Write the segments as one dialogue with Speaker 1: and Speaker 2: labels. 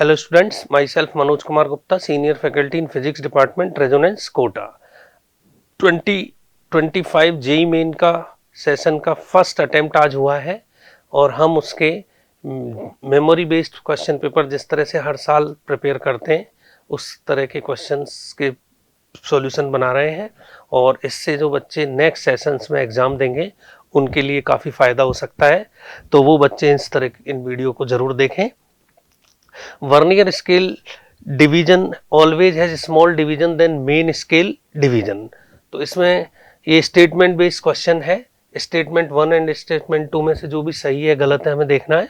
Speaker 1: Hello students, myself Manoj Kumar Gupta, Senior Faculty in Physics Department, Resonance, Kota. 2025 JEE main का session का first attempt आज हुआ है और हम उसके मेमोरी बेस्ड क्वेश्चन पेपर जिस तरह से हर साल प्रिपेयर करते हैं उस तरह के क्वेश्चंस के सॉल्यूशन बना रहे हैं और इससे जो बच्चे नेक्स्ट सेशंस में एग्ज़ाम देंगे उनके लिए काफ़ी फ़ायदा हो सकता है। तो वो बच्चे इस तरह इन वीडियो को ज़रूर देखें। Vernier scale division always has small division than main scale division. तो इसमें ये स्टेटमेंट बेस्ड क्वेश्चन है। स्टेटमेंट 1 एंड स्टेटमेंट 2 में से जो भी सही है गलत है हमें देखना है।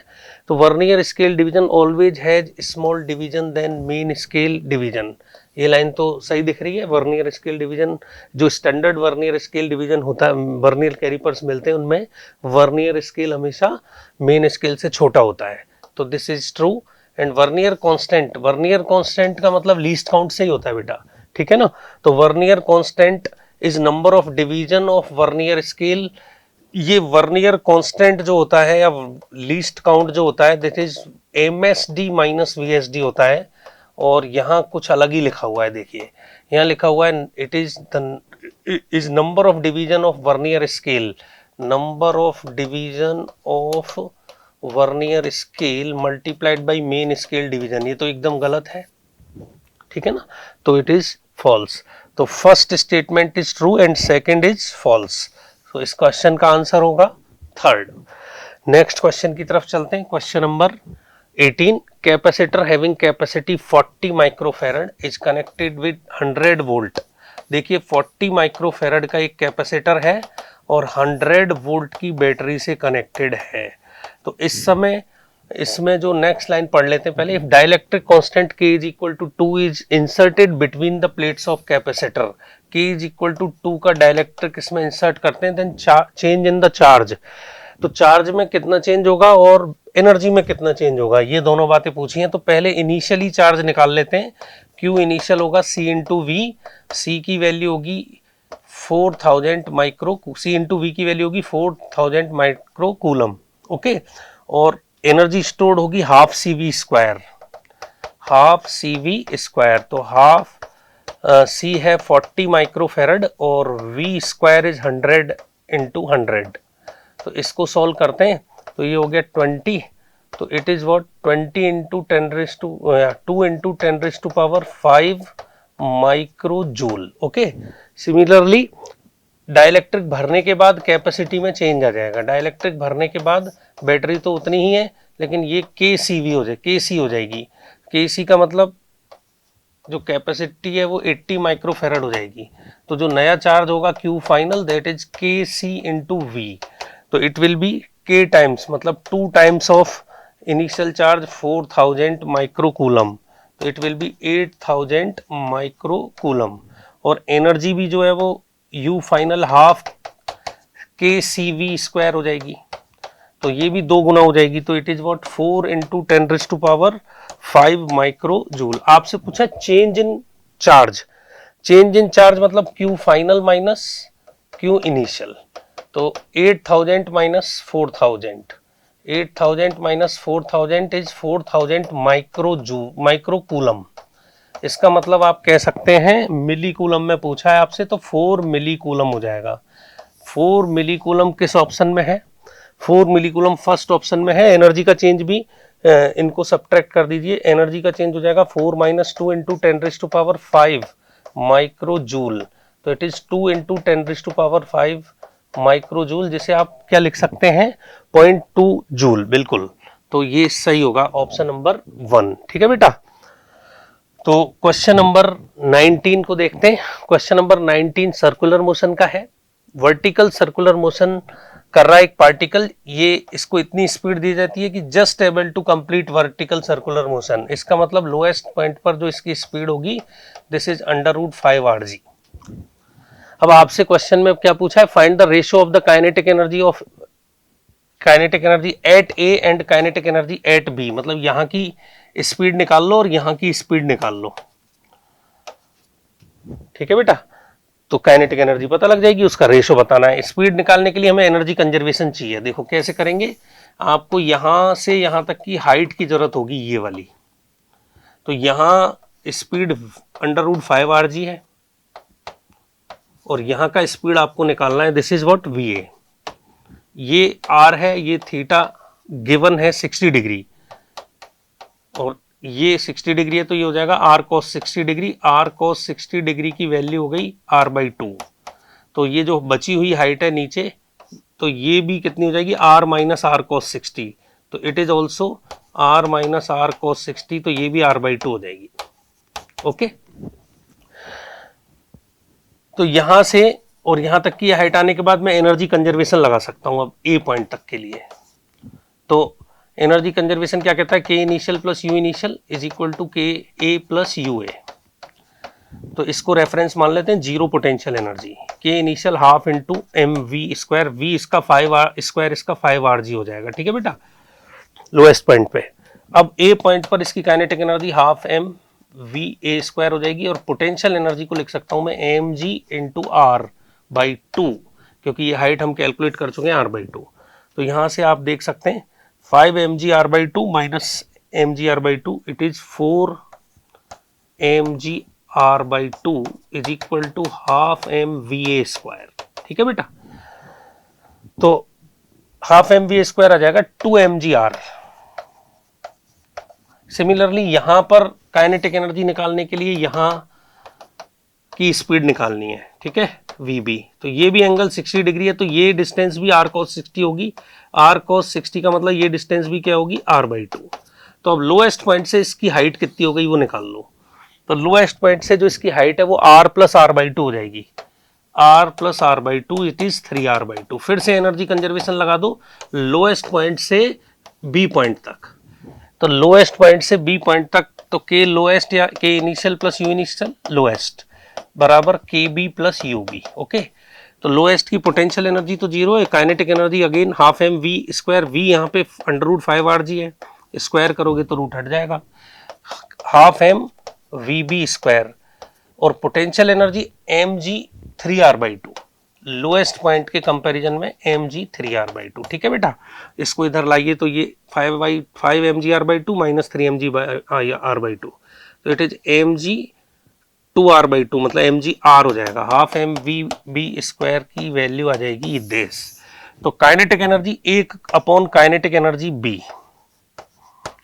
Speaker 1: तो vernier scale division always has small division than main scale division, ये लाइन तो सही दिख रही है। वर्नियर स्केल डिवीजन जो स्टैंडर्ड वर्नियर स्केल डिवीजन होता है, वर्नियर कैलिपर्स मिलते हैं, उनमें वर्नियर स्केल हमेशा मेन स्केल से छोटा होता है। तो this is true. And vernier constant का मतलब लीस्ट काउंट से ही होता है बेटा, ठीक है ना। तो vernier constant is number of division of vernier scale. ये वर्नियर कांस्टेंट जो होता है या लीस्ट काउंट जो होता है that is MSD minus VSD होता है। और यहाँ कुछ अलग ही लिखा हुआ है, देखिए यहाँ लिखा हुआ है it is number of division of vernier scale, number of division of vernier scale multiplied by main scale division. ये तो एकदम गलत है, ठीक है ना। तो इट इज फॉल्स। तो first statement is true and second is false. तो इस क्वेश्चन का आंसर होगा थर्ड। नेक्स्ट क्वेश्चन की तरफ चलते हैं। Question number 18, capacitor having capacity 40 microfarad is connected with 100 volt. देखिए 40 माइक्रोफैरड का एक कैपेसिटर है और 100 वोल्ट की बैटरी से कनेक्टेड है। तो इस समय इसमें जो नेक्स्ट लाइन पढ़ लेते हैं पहले। If dielectric constant K is equal to 2 is inserted between the plates of capacitor, K is equal to 2 का डाइलेक्ट्रिक इसमें इंसर्ट करते हैं, then change in the charge. तो चार्ज में कितना चेंज होगा और एनर्जी में कितना चेंज होगा, ये दोनों बातें पूछी हैं। तो पहले इनिशियली चार्ज निकाल लेते हैं। Q इनिशियल होगा C इंटू V, C की वैल्यू होगी 4000 माइक्रो, C इंटू V की वैल्यू होगी 4000 माइक्रो कूलम, ओके। और एनर्जी स्टोर्ड होगी half CV square, half CV square. तो हाफ C है 40 माइक्रोफैरड और V स्क्वायर इज 100 इंटू 100। तो इसको सॉल्व करते हैं तो ये हो गया 20। तो it is what 20 into 10 raise to 2 into 10 raise to power 5 micro joule, okay. Similarly dielectric भरने के बाद कैपेसिटी में चेंज आ जाएगा। डाइलेक्ट्रिक भरने के बाद बैटरी तो उतनी ही है लेकिन ये KCV हो जाए, KC हो जाएगी। KC का मतलब जो कैपेसिटी है वो 80 माइक्रोफैरड हो जाएगी। तो जो नया चार्ज होगा Q final that is KC into V। तो it will be K times, मतलब 2 times of initial charge 4000 micro coulomb. तो it will be 8000 micro coulomb. और एनर्जी भी जो है वो U final half KCV square हो जाएगी। तो ये भी 2 गुना हो जाएगी। तो it is what 4 into 10 raise to power 5 micro joule. आपसे पूछा change in charge. Change in charge मतलब Q final minus Q initial. तो 8000 minus 4000, 8000 minus 4000 is 4000 micro coulomb. इसका मतलब आप कह सकते हैं मिली कूलम में पूछा है आपसे, तो 4 मिली कूलम हो जाएगा। 4 मिली कूलम किस ऑप्शन में है? 4 मिली कूलम फर्स्ट ऑप्शन में है। एनर्जी का चेंज भी इनको सब्ट्रैक्ट कर दीजिए। एनर्जी का चेंज हो जाएगा 4 minus 2 into 10 raise to power 5 micro joule. तो it is 2 into 10 raise to power 5 micro joule, जिसे आप क्या लिख सकते हैं 0.2 जूल, बिल्कुल। तो ये सही होगा ऑप्शन नंबर 1, ठीक है बेटा। तो क्वेश्चन नंबर 19 को देखते हैं। क्वेश्चन नंबर 19 सर्कुलर मोशन का है। वर्टिकल सर्कुलर मोशन कर रहा है एक पार्टिकल। ये इसको इतनी स्पीड दी जाती है कि just able to complete vertical circular motion. इसका मतलब लोएस्ट पॉइंट पर जो इसकी स्पीड होगी दिस इज √5 rg। अब आपसे क्वेश्चन में क्या पूछा है, find the ratio of the kinetic energy at A and kinetic energy at B। मतलब यहां की स्पीड निकाल लो और यहां की स्पीड निकाल लो, ठीक है बेटा। तो काइनेटिक एनर्जी पता लग जाएगी, उसका रेशो बताना है। स्पीड निकालने के लिए हमें एनर्जी कंजर्वेशन चाहिए। देखो कैसे करेंगे, आपको यहां से यहां तक की हाइट की जरूरत होगी, ये वाली तो यहाँ स्पीड √5 rg है और यहाँ का स्पीड आपको निकालना है, दिस इज व्हाट va, ये r है, ये थीटा गिवन है 60 डिग्री और ये 60 डिग्री है, तो ये हो जाएगा r cos 60 degree. r cos 60 degree की वैल्यू हो गई r/2। तो ये जो बची हुई हाइट है नीचे, तो ये भी कितनी हो जाएगी, r माइनस r cos 60, तो it is also r minus r cos 60, तो ये भी r/2 हो जाएगी। ओके, तो यहां से और यहां तक की हाइट आने के बाद मैं एनर्जी कंजर्वेशन लगा सकता हूं अब ए पॉइंट तक के लिए। तो एनर्जी कंजर्वेशन क्या कहता है, K initial plus U initial is equal to K A plus U A. तो इसको रेफरेंस मान लेते हैं zero potential energy, K initial half into M V square, V इसका 5 स्क्वायर, इसका 5 rg हो जाएगा। ठीक है बेटा, लोएस्ट पॉइंट पे। अब ए पॉइंट पर इसकी kinetic energy half M V A square हो जाएगी और पोटेंशियल एनर्जी को लिख सकता हूं मैं एम जी इंटू r/2, क्योंकि ये हाइट हम कैलकुलेट कर चुके हैं r/2। तो यहां से आप देख सकते हैं 5 mg r/2 minus mg r/2, it is 4 mg r/2 is equal to half M V A square. ठीक है बेटा, तो half M V A square आ जाएगा 2 mg r। सिमिलरली यहां पर काइनेटिक एनर्जी निकालने के लिए यहां की स्पीड निकालनी है। ठीक है, vb, तो ये भी एंगल 60 डिग्री है, तो ये डिस्टेंस भी r cos 60 होगी। r cos 60 का मतलब ये डिस्टेंस भी क्या होगी, r/2। तो अब लोएस्ट पॉइंट से इसकी हाइट कितनी हो गई वो निकाल लो। तो लोएस्ट पॉइंट से जो इसकी हाइट है वो r प्लस r/2 हो जाएगी, r plus r/2 it is 3r/2। फिर से एनर्जी कंजर्वेशन लगा दो लोएस्ट पॉइंट से b पॉइंट तक। तो लोएस्ट पॉइंट से b पॉइंट तक, तो k लोएस्ट या k initial plus u initial lowest बराबर kb प्लस ub। ओके, तो लोएस्ट की पोटेंशियल एनर्जी तो जीरो है, kinetic energy again half M V square, V यहाँ पे √5 rg है, स्क्वायर करोगे तो रूट हट जाएगा, half M V B square और potential energy M G 3r/2, lowest point के कंपैरिजन में एम जी 3r/2। ठीक है बेटा, इसको इधर लाइए तो ये 5 mg r/2 minus 3 mg r/2, तो it is M G 2r/2 मतलब एम जी आर हो जाएगा, half M V B square की वैल्यू आ जाएगी दिस। तो काइनेटिक एनर्जी एक अपॉन काइनेटिक एनर्जी बी,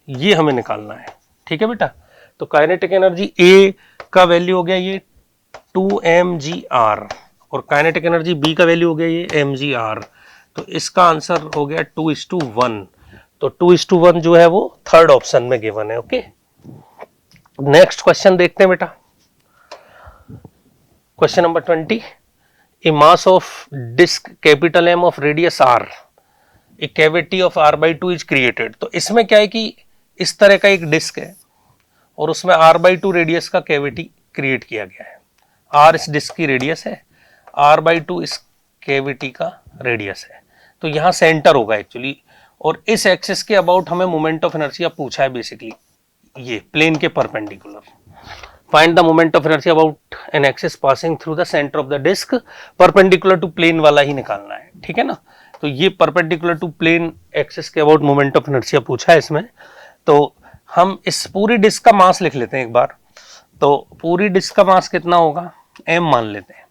Speaker 1: ये हमें निकालना है। ठीक है बेटा, तो काइनेटिक एनर्जी ए का वैल्यू हो गया ये 2 mg r और काइनेटिक एनर्जी बी का वैल्यू हो गया ये mg r। तो इसका आंसर हो गया 2:1। तो 2:1 जो है वो थर्ड ऑप्शन में गिवन है। ओके, नेक्स्ट क्वेश्चन देखते हैं बेटा, question number 20। A mass of disc capital M of radius r, a cavity of r/2 is created. तो इसमें क्या है कि इस तरह का एक डिस्क है और उसमें r/2 रेडियस का कैविटी क्रिएट किया गया है। r इस डिस्क की रेडियस है, r/2 इस कैविटी का रेडियस है। तो यहाँ सेंटर होगा एक्चुअली, और इस एक्सिस के अबाउट हमें मोमेंट ऑफ इनर्शिया पूछा है बेसिकली, ये प्लेन के perpendicular. Find the moment of inertia about an axis passing through the centre of the disc, perpendicular to plane वाला ही निकालना है। ठीक है ना, तो ये परपेंडिकुलर टू प्लेन एक्सिस के अबाउट मोमेंट ऑफ इनर्शिया पूछा है इसमें। तो हम इस पूरी डिस्क का मास लिख लेते हैं एक बार। तो पूरी डिस्क का मास कितना होगा, m मान लेते हैं।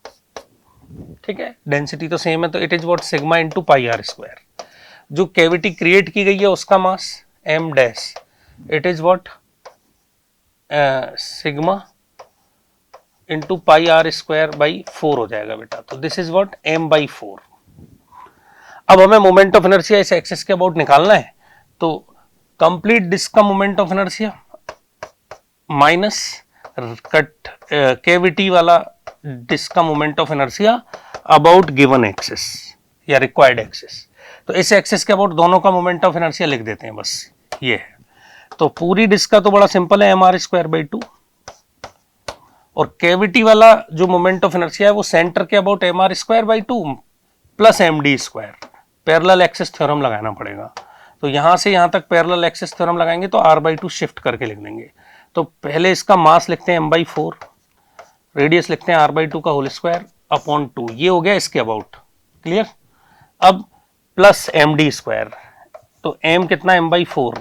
Speaker 1: ठीक है, डेंसिटी तो सेम है, तो it is what sigma into pi R square. जो कैविटी क्रिएट की गई है उसका mass m dash, it is what sigma into pi R square by 4 हो जाएगा बेटा। तो दिस इज व्हाट m/4। अब हमें मोमेंट ऑफ इनर्शिया इस एक्सिस के अबाउट निकालना है। तो कंप्लीट डिस्क का moment of inertia minus cut cavity वाला डिस्क का moment of inertia about given axis या रिक्वायर्ड एक्सिस। तो इस एक्सिस के अबाउट दोनों का मोमेंट ऑफ इनर्शिया लिख देते हैं, बस ये है। तो पूरी डिस्क का तो बड़ा सिंपल है, mr²/2, और कैविटी वाला जो मोमेंट ऑफ इनर्शिया है वो सेंटर के about mr²/2 plus md²। Parallel axis theorem लगाना पड़ेगा। तो यहां से यहां तक पैरेलल एक्सिस थ्योरम लगाएंगे तो r/2 शिफ्ट करके लिख देंगे। तो पहले इसका मास लिखते हैं m/4, रेडियस लिखते हैं r/2 का होल स्क्वायर अपॉन 2, ये हो गया इसके अबाउट। क्लियर। अब प्लस md², तो m कितना m/4,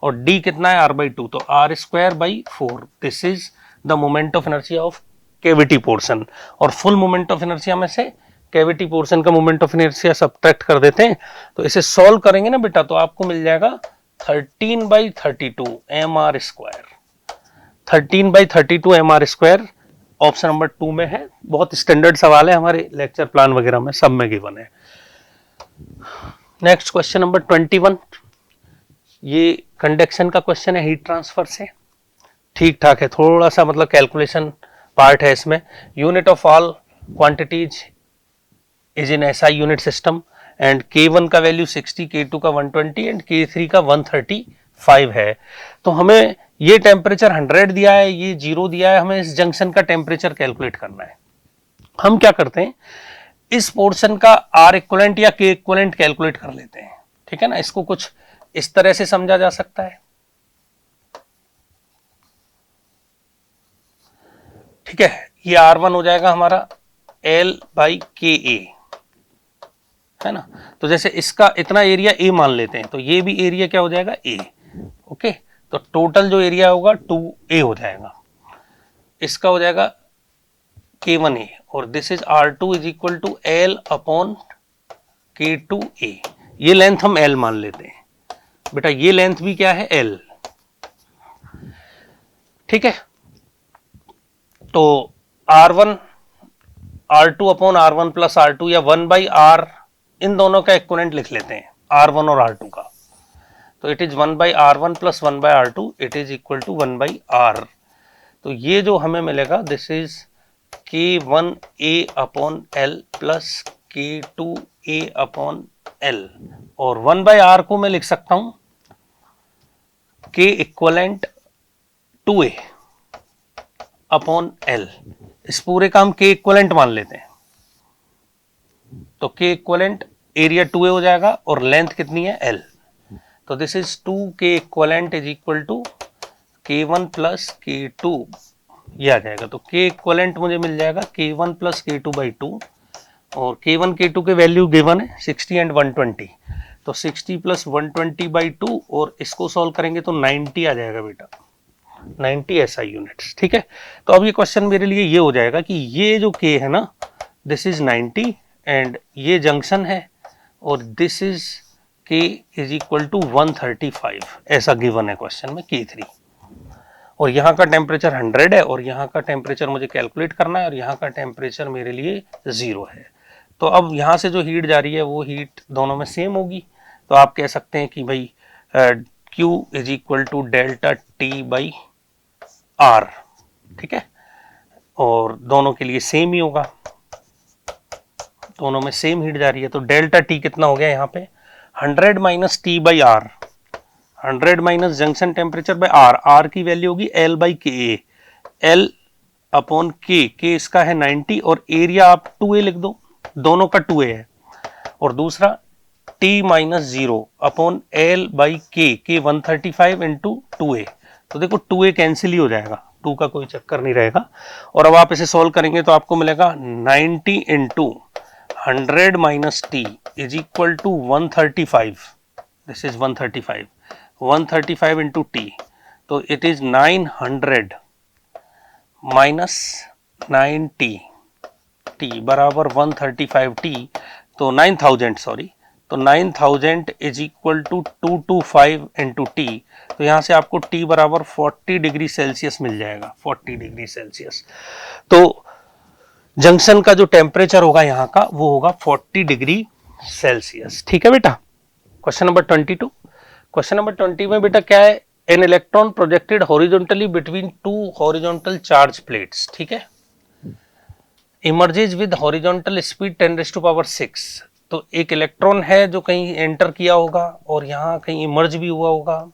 Speaker 1: और d कितना है r/2, तो r²/4 this is the moment of inertia of cavity portion. और फुल मोमेंट ऑफ इनर्शिया में से कैविटी पोर्शन का मोमेंट ऑफ इनर्शिया सब्ट्रैक्ट कर देते हैं, तो इसे सॉल्व करेंगे ना बेटा, तो आपको मिल जाएगा 13/32 mr²। 13/32 mr², ऑप्शन नंबर 2 में है। बहुत स्टैंडर्ड सवाल है, हमारे लेक्चर प्लान वगैरह में सब में गिवन है। नेक्स्ट क्वेश्चन नंबर 21, ये कंडक्शन का क्वेश्चन है हीट ट्रांसफर से। ठीक ठाक है, थोड़ा सा मतलब कैलकुलेशन पार्ट है इसमें। Unit of all quantities is in SI unit system and K1 का वैल्यू 60, K2 का 120 एंड K3 का 135 है। तो हमें ये टेम्परेचर 100 दिया है, ये 0 दिया है, हमें इस जंक्शन का टेम्परेचर कैलकुलेट करना है। हम क्या करते हैं, इस पोर्शन का R इक्वलेंट या K इक्वलेंट कैलकुलेट कर लेते हैं, ठीक है ना। इसको कुछ इस तरह से समझा जा सकता है, ठीक है। ये R1 हो जाएगा हमारा L/KA, है ना। तो जैसे इसका इतना एरिया A मान लेते हैं, तो ये भी एरिया क्या हो जाएगा A, ओके। तो टोटल जो एरिया होगा 2A हो जाएगा, इसका हो जाएगा K1A, और this is R2 is equal to L/K2A। ये लेंथ हम L मान लेते हैं बेटा, ये लेंथ भी क्या है L, ठीक है। तो R1 R2/R1 प्लस R2 या 1/R, इन दोनों का इक्विवेलेंट लिख लेते हैं R1 और R2 का, तो it is 1/R1 plus 1/R2 it is equal to 1/R। तो ये जो हमें मिलेगा this is K1A/L plus K2A/L, और 1/R को मैं लिख सकता हूं K इक्वलेंट 2A/L। इस पूरे का हम K इक्वलेंट मान लेते हैं, तो K इक्वलेंट एरिया 2A हो जाएगा और लेंथ कितनी है L, तो this is 2K equivalent is equal to K1 plus K2, ये आ जाएगा। तो K इक्वलेंट मुझे मिल जाएगा K1 प्लस K2/2, और K1 K2 के वैल्यू गिवन है 60 एंड 120, तो 60 प्लस 120/2, और इसको सॉल्व करेंगे तो 90 आ जाएगा बेटा, 90 SI यूनिट्स, ठीक है। तो अब ये क्वेश्चन मेरे लिए ये हो जाएगा कि ये जो K है ना, दिस इज 90 एंड ये जंक्शन है, और this is K is equal to 135, ऐसा गिवन है क्वेश्चन में K3, और यहाँ का टेम्परेचर 100 है, और यहाँ का टेम्परेचर मुझे कैलकुलेट करना है, और यहाँ का टेम्परेचर मेरे लिए 0 है। तो अब यहाँ से जो हीट जा रही है वो हीट दोनों में सेम होगी, तो आप कह सकते हैं कि भाई Q is equal to delta T/R, ठीक है, और दोनों के लिए सेम ही होगा, दोनों में सेम हीट जा रही है। तो डेल्टा T कितना हो गया यहाँ पे 100 minus T/R, 100 minus junction temperature by R, R की वैल्यू होगी L/KA, L/K, K इसका है 90, और एरिया आप 2A लिख दो, दोनों का 2A है, और दूसरा T minus 0/L/K, K 135 into 2A, तो देखो 2A कैंसिल ही हो जाएगा, 2 का कोई चक्कर नहीं रहेगा। और अब आप इसे सॉल्व करेंगे तो आपको मिलेगा 90 into 100 minus T is equal to 135, this is 135 into T, तो इट इज 900 माइनस 90 T बराबर 135T, तो 9000 सॉरी, तो 9000 is equal to 225 into T, तो यहाँ से आपको T बराबर 40 डिग्री सेल्सियस मिल जाएगा, 40 डिग्री सेल्सियस। तो जंक्शन का जो टेम्परेचर होगा यहाँ का वो होगा 40 डिग्री सेल्सियस, ठीक है बेटा। क्वेश्चन नंबर 22, क्वेश्चन नंबर 20 में बेटा क्या है, an electron projected horizontally between two horizontal charge plates, ठीक है, इमर्जेज विद हॉरिजॉन्टल स्पीड 10⁶। तो एक इलेक्ट्रॉन है जो कहीं एंटर किया होगा और यहाँ कहीं इमर्ज भी हुआ होगा,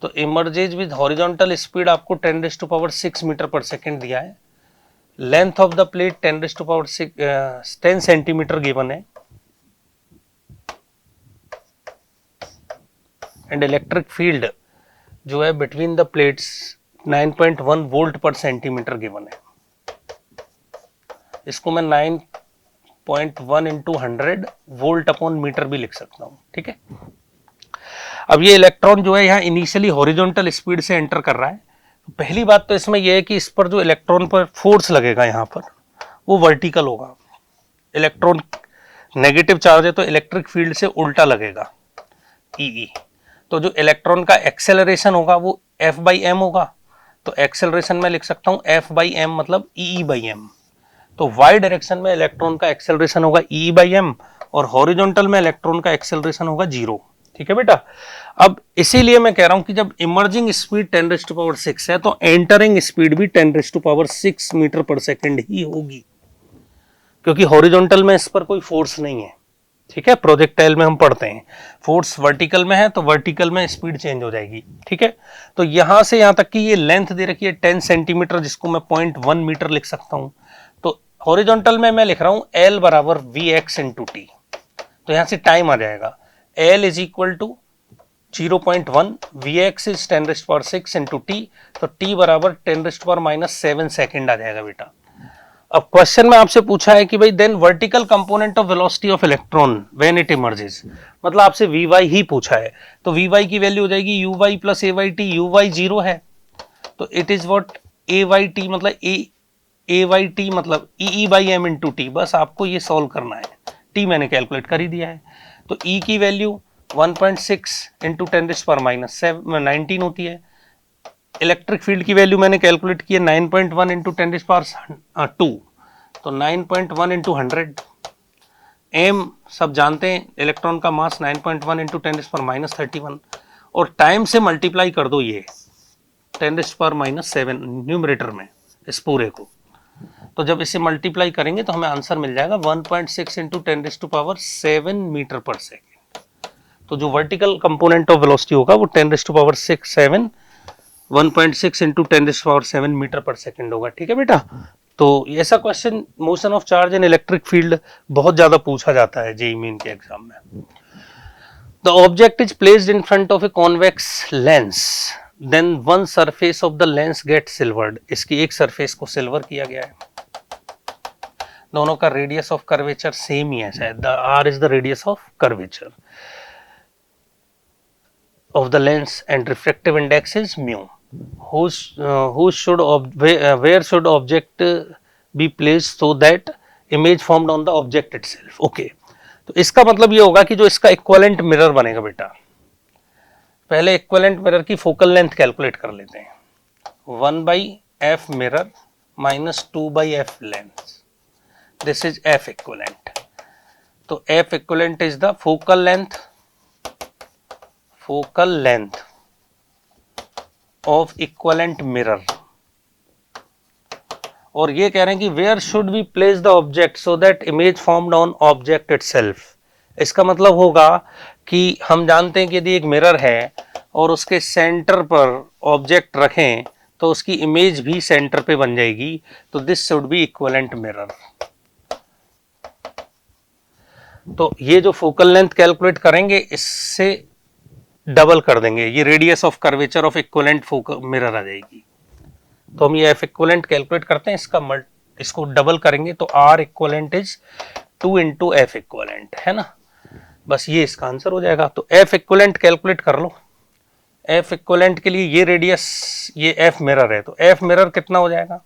Speaker 1: तो इमर्जेज विद हॉरिजॉन्टल स्पीड आपको 10⁶ मीटर पर सेकेंड दिया है। Length of the plate 10 centimetre given है, एंड इलेक्ट्रिक फील्ड जो है बिटवीन द प्लेट्स 9.1 वोल्ट पर सेंटीमीटर गिवन है। इसको मैं 0.1 इंटू 100 वोल्ट अपॉन मीटर भी लिख सकता हूं, ठीक है। अब ये इलेक्ट्रॉन जो है यहाँ इनिशियली हॉरिजॉन्टल स्पीड से एंटर कर रहा है। पहली बात तो इसमें यह है कि इस पर जो इलेक्ट्रॉन पर फोर्स लगेगा यहाँ पर वो वर्टिकल होगा। इलेक्ट्रॉन नेगेटिव चार्ज है तो इलेक्ट्रिक फील्ड से उल्टा लगेगा, ई। तो जो इलेक्ट्रॉन का एक्सेलरेशन होगा वो F/m होगा। तो एक्सेलरेशन में लिख सकता हूं F/m मतलब E/m। तो y डायरेक्शन में इलेक्ट्रॉन का एक्सेलरेशन होगा E/m और हॉरिजॉन्टल में इलेक्ट्रॉन का एक्सेलरेशन होगा 0, ठीक है बेटा। अब इसीलिए मैं कह रहा हूं कि जब इमर्जिंग स्पीड 10⁶ है तो एंटरिंग स्पीड भी 10⁶ मीटर पर सेकेंड ही होगी, क्योंकि हॉरिजॉन्टल में इस पर कोई फोर्स नहीं है, ठीक है। प्रोजेक्टाइल में हम पढ़ते हैं फोर्स वर्टिकल में है तो वर्टिकल में स्पीड चेंज हो जाएगी, ठीक है। तो यहां से यहां तक की ये लेंथ दे रखी है 10 सेंटीमीटर, जिसको मैं 0.1 मीटर लिख सकता हूं। तो हॉरिजॉन्टल में मैं लिख रहा हूं L बराबर Vx इंटू टी। तो यहां से टाइम आ जाएगा L is equal to 0.1, Vx is 10⁶ into T. तो टी बराबर 10⁻⁷ सेकेंड आ जाएगा बेटा। अब क्वेश्चन में आपसे पूछा है कि भाई then vertical component of velocity of electron when it emerges, मतलब आपसे Vy ही पूछा है। तो Vy की वैल्यू हो जाएगी Uy प्लस AyT। Uy 0 है तो इट इज व्हाट AyT मतलब AyT मतलब E/m इंटू टी। बस आपको ये सॉल्व करना है, टी मैंने कैलकुलेट कर ही दिया है। तो E की वैल्यू 1.6 इंटू 10⁻⁷ होती है। इलेक्ट्रिक फील्ड की वैल्यू मैंने कैलकुलेट की है 9.1 इंटू 10⁻²। तो 9.1 इंटू 100। एम सब जानते हैं, इलेक्ट्रॉन का मास 9.1 इंटू 10⁻31 और टाइम से मल्टीप्लाई कर दो ये 10⁻⁷ न्यूमरेटर में इस पूरे को। तो जब इसे मल्टीप्लाई करेंगे तो हमें आंसर मिल जाएगा 1.6 इंटू 10⁻7 मीटर पर सेकेंड। तो जो वर्टिकल कंपोनेंट ऑफ वेलोसिटी होगा वो 10⁻6 1.6 इंटू 10⁻7 मीटर पर सेकेंड होगा, ठीक है बेटा। तो ऐसा question motion of charge in electric field बहुत ज्यादा पूछा जाता है जेईई मेन के एग्जाम में। The object is placed in front of a convex lens, then one surface of the lens get silvered. इसकी एक सरफेस को सिल्वर किया गया है। दोनों का रेडियस ऑफ कर्वेचर सेम ही है शायद, the R is the radius of curvature of the lens and refractive index is mu. Where should object be placed so that image formed on the object itself? Okay, तो इसका मतलब ये होगा कि जो इसका इक्विवेलेंट मिरर बनेगा बेटा, पहले इक्विवेलेंट मिरर की फोकल लेंथ कैलकुलेट कर लेते हैं। 1/f mirror minus 2/f lens, this is f equivalent. तो f equivalent is the focal length of equivalent mirror. और ये कह रहे हैं कि where should we place the object so that image formed on object itself. इसका मतलब होगा कि हम जानते हैं कि यदि एक मिरर है और उसके सेंटर पर ऑब्जेक्ट रखें तो उसकी इमेज भी सेंटर पे बन जाएगी। तो this should be equivalent mirror. तो ये जो फोकल लेंथ कैलकुलेट करेंगे इससे डबल कर देंगे, ये radius of curvature of equivalent focal mirror आ जाएगी। तो हम ये f इक्विवेलेंट कैलकुलेट करते हैं, इसको डबल करेंगे तो r equivalent is 2 into f equivalent, है ना। बस ये इसका आंसर हो जाएगा। तो f इक्विवेलेंट कैलकुलेट कर लो। f इक्विवेलेंट के लिए ये रेडियस, ये f मिरर है तो f मिरर कितना हो जाएगा,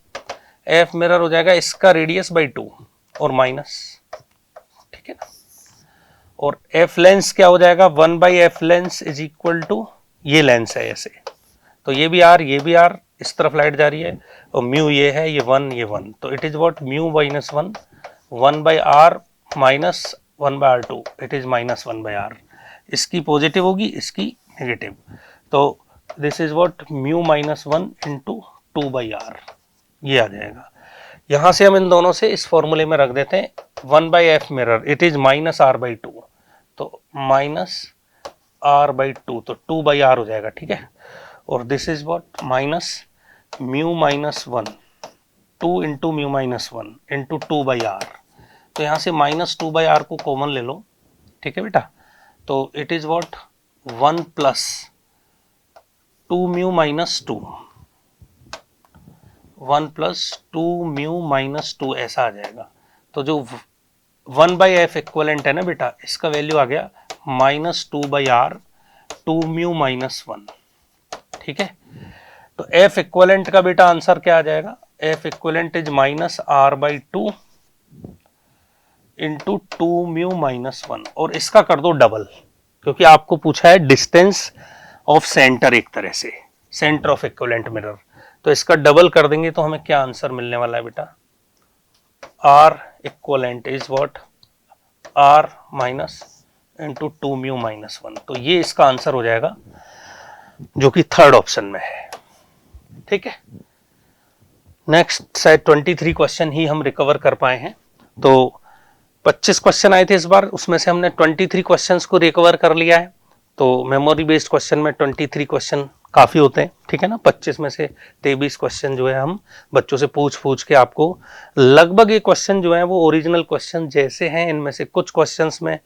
Speaker 1: f मिरर हो जाएगा इसका रेडियस बाई 2 और माइनस, ठीक है ना। और f लेंस क्या हो जाएगा, 1/f lens is equal to, ये लेंस है ऐसे, तो ये भी r ये भी r, इस तरफ लाइट जा रही है और म्यू ये है, ये 1 ये 1, तो it is what mu minus 1 1/r minus 1/r2, it is minus 1/r। इसकी पॉजिटिव होगी इसकी नेगेटिव, तो this is what mu minus 1 into 2/r, ये आ जाएगा। यहां से हम इन दोनों से इस फॉर्मूले में रख देते हैं 1/f mirror it is minus r/2, तो माइनस r/2, तो 2/r हो जाएगा, ठीक है। और this is what minus mu minus 1 2 into mu minus 1 into 2/r। तो यहां से माइनस 2/r को कॉमन ले लो, ठीक है बेटा। तो it is what 1 plus 2 mu minus 2, 1 plus 2 mu minus 2 ऐसा आ जाएगा। तो जो 1/f इक्वलेंट है ना बेटा, इसका वैल्यू आ गया -2/r 2μ-1। ठीक है, तो f इक्वलेंट का बेटा आंसर क्या आ जाएगा, f equivalent is -r/2 into 2μ-1, और इसका कर दो डबल, क्योंकि आपको पूछा है डिस्टेंस ऑफ सेंटर, एक तरह से सेंटर ऑफ इक्वलेंट मिरर, तो इसका डबल कर देंगे तो हमें क्या आंसर मिलने वाला है बेटा, r equivalent is what, r minus into 2μ-1, तो ये इसका आंसर हो जाएगा जो कि थर्ड ऑप्शन में है। ठीक है, नेक्स्ट शायद 23 क्वेश्चन ही हम रिकवर कर पाए हैं, तो 25 क्वेश्चन आए थे इस बार, उसमें से हमने 23 क्वेश्चंस को रिकवर कर लिया है। तो मेमोरी बेस्ड क्वेश्चन में 23 क्वेश्चन काफ़ी होते हैं, ठीक है ना। 25 में से 23 क्वेश्चन जो है हम बच्चों से पूछ के आपको लगभग ये क्वेश्चन जो है वो ओरिजिनल क्वेश्चन जैसे हैं। इनमें से कुछ क्वेश्चंस में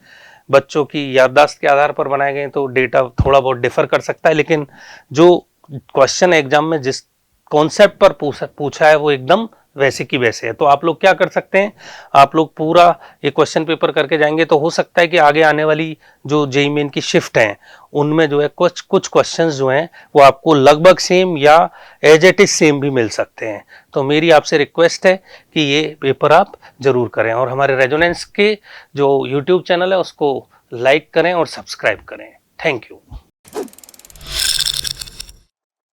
Speaker 1: बच्चों की याददाश्त के आधार पर बनाए गए, तो डेटा थोड़ा बहुत डिफर कर सकता है, लेकिन जो क्वेश्चन एग्जाम में जिस कॉन्सेप्ट पर पूछा है वो एकदम वैसे की वैसे है। तो आप लोग क्या कर सकते हैं, आप लोग पूरा ये क्वेश्चन पेपर करके जाएंगे तो हो सकता है कि आगे आने वाली जो जेईई मेन की शिफ्ट हैं उनमें जो है कुछ क्वेश्चंस जो हैं वो आपको लगभग सेम या एज इट इज सेम भी मिल सकते हैं। तो मेरी आपसे रिक्वेस्ट है कि ये पेपर आप जरूर करें, और हमारे रेजोनेंस के जो यूट्यूब चैनल है उसको लाइक करें और सब्सक्राइब करें। Thank you.